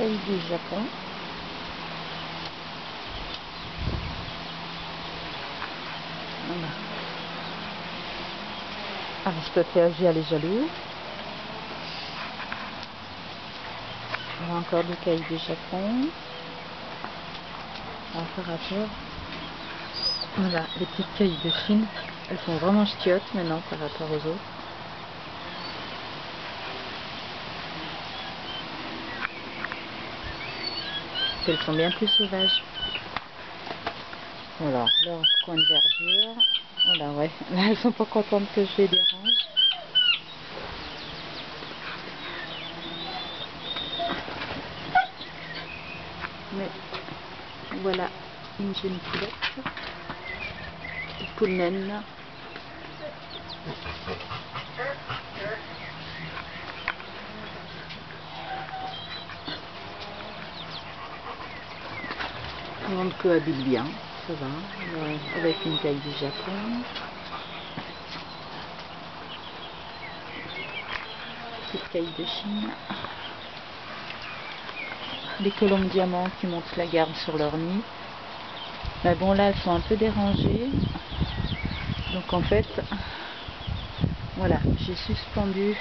cailles du Japon. Voilà. Ah, j'espère que Asia les jaloux. On a encore des cailles du Japon. Alors, par rapport, voilà, les petites cailles de Chine, elles sont vraiment ch'tiotes maintenant par rapport aux autres. Elles sont bien plus sauvages. Voilà, leur coin de verdure. Voilà, ouais, là elles sont pas contentes que je les dérange. Mais voilà une jeune poulette, une poule naine. On cohabite bien, ça va, avec une caille du Japon. Petite caille de Chine. Les colombes diamants qui montent la garde sur leur nid. Mais bon, là elles sont un peu dérangées. Donc en fait, voilà, j'ai suspendu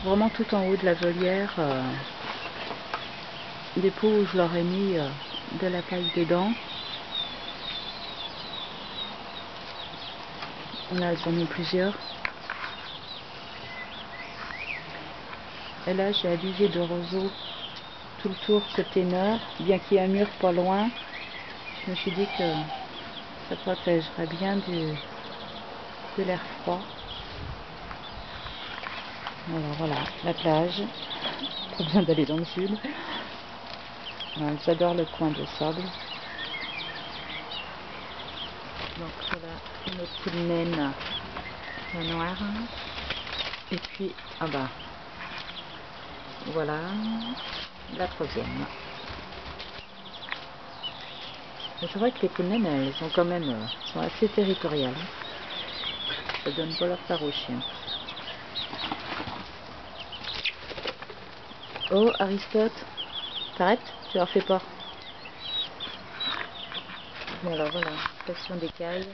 vraiment tout en haut de la volière des pots où je leur ai mis de la paille dedans. Là, j'en ai plusieurs. Et là, j'ai avisé de roseaux tout le tour côté nord, bien qu'il y ait un mur pas loin. Je me suis dit que ça protégerait bien de l'air froid. Voilà, la plage. Pas besoin d'aller dans le sud. J'adore le coin de sable. Donc voilà, une autre poule naine, la noire. Et puis, ah bah, voilà, la troisième. C'est vrai que les poules naines, elles sont quand même sont assez territoriales. Ça donne pas leur part aux chiens. Oh, Aristote, t'arrêtes? Tu leur fais pas. Mais alors voilà, station d'écailles,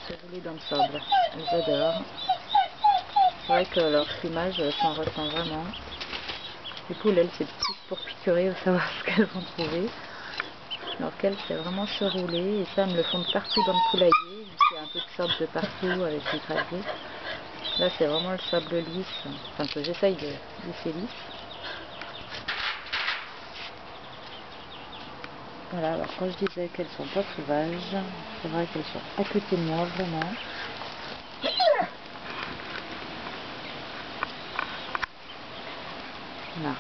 se rouler dans le sable. Elles adorent. C'est vrai que leur plumage s'en ressent vraiment. Les poules, elles, c'est plus pour picorer, savoir ce qu'elles vont trouver. Alors qu'elles, c'est vraiment se rouler. Et ça, elles me le font de partout dans le poulailler. Il y a un peu de sable de partout avec les graviers. Là, c'est vraiment le sable lisse. Enfin, que j'essaye de laisser lisse. Voilà, alors quand je disais qu'elles sont pas sauvages, c'est vrai qu'elles sont à côté de moi, vraiment. Là,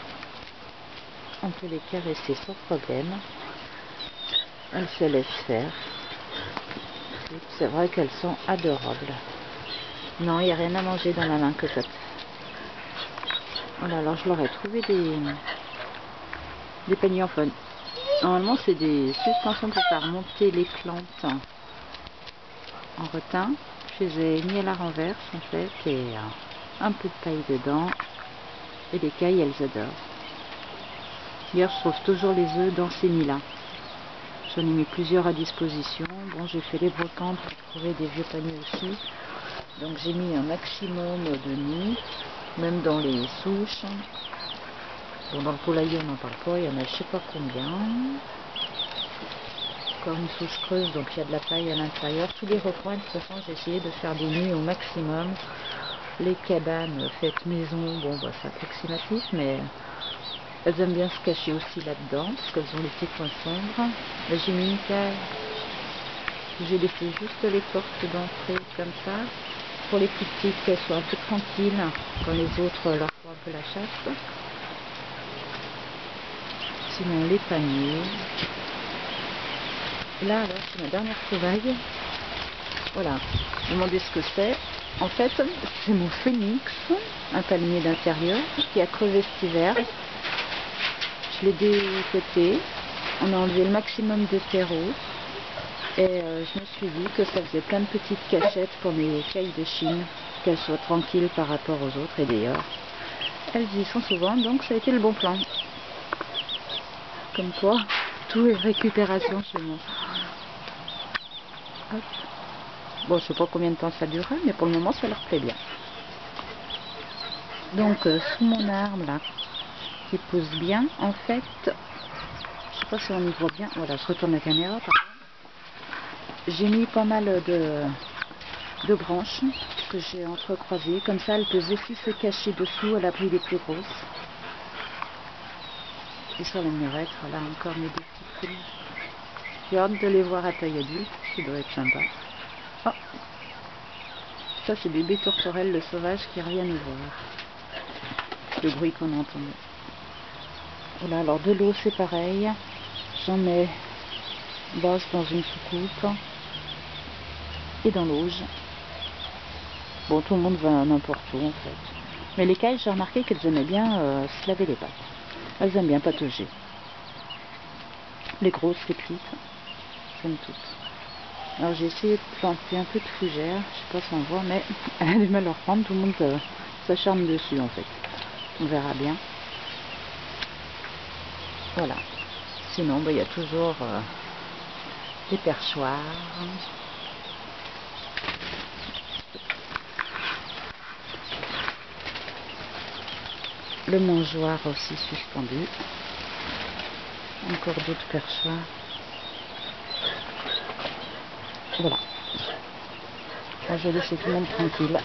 on peut les caresser sans problème. Elles se laissent faire. C'est vrai qu'elles sont adorables. Non, il n'y a rien à manger dans la main, cocotte. Voilà, alors je leur ai trouvé des paniers en faune. Normalement, c'est des suspensions pour faire monter les plantes en retint. Je les ai mis à la renverse, en fait, et un peu de paille dedans. Et les cailles, elles adorent. D'ailleurs, je trouve toujours les œufs dans ces nids-là. J'en ai mis plusieurs à disposition. Bon, j'ai fait les brocantes pour trouver des vieux paniers aussi. Donc j'ai mis un maximum de nids, même dans les souches. Bon, dans le poulailler, on n'en parle pas, il y en a je sais pas combien. Encore une souche creuse, donc il y a de la paille à l'intérieur. Tous les recoins, de toute façon, j'ai essayé de faire des nids au maximum. Les cabanes faites maison, bon, bah, c'est approximatif, mais elles aiment bien se cacher aussi là-dedans, parce qu'elles ont les petits coins sombres. Là, j'ai mis une cage où j'ai laissé juste les portes d'entrée comme ça, pour les plus petites, qu'elles soient un peu tranquilles quand les autres leur font un peu la chasse. Sinon, les paniers. Là, alors, c'est ma dernière trouvaille. Voilà, vous me demandez ce que c'est. En fait, c'est mon phénix, un palmier d'intérieur, qui a crevé cet hiver. Je l'ai décoté. On a enlevé le maximum de terreau. Et je me suis dit que ça faisait plein de petites cachettes pour mes cailles de Chine, qu'elles soient tranquilles par rapport aux autres. Et d'ailleurs, elles y sont souvent, donc ça a été le bon plan. comme quoi tout est récupération chez moi. Hop. Bon, je sais pas combien de temps ça durera, mais pour le moment ça leur plaît bien. Donc sous mon arbre là, qui pousse bien, en fait, je sais pas si on y voit bien, voilà, je retourne la caméra, j'ai mis pas mal de branches que j'ai entrecroisées, comme ça elles peuvent aussi se cacher dessous à l'abri des plus grosses. Et sur la murette, voilà encore mes deux petites poules. J'ai hâte de les voir à taille adulte, ça doit être sympa. Oh, ça c'est bébé tourterelle le sauvage qui revient nous voir. Le bruit qu'on entend. Voilà, alors de l'eau c'est pareil, j'en mets basse dans une soucoupe et dans l'auge. Bon, tout le monde va n'importe où en fait. Mais les cailles, j'ai remarqué qu'elles aimaient bien se laver les pattes. Elles aiment bien patauger. Les grosses, les petites, j'aime toutes. Alors j'ai essayé de planter un peu de fougère, je sais pas si on voit, mais elle a du mal à reprendre, tout le monde s'acharne dessus en fait. On verra bien. Voilà. Sinon, il y a toujours des perchoirs. Le mangeoire aussi suspendu. Encore d'autres perchoirs. Voilà. Moi, je vais laisser tout le monde tranquille.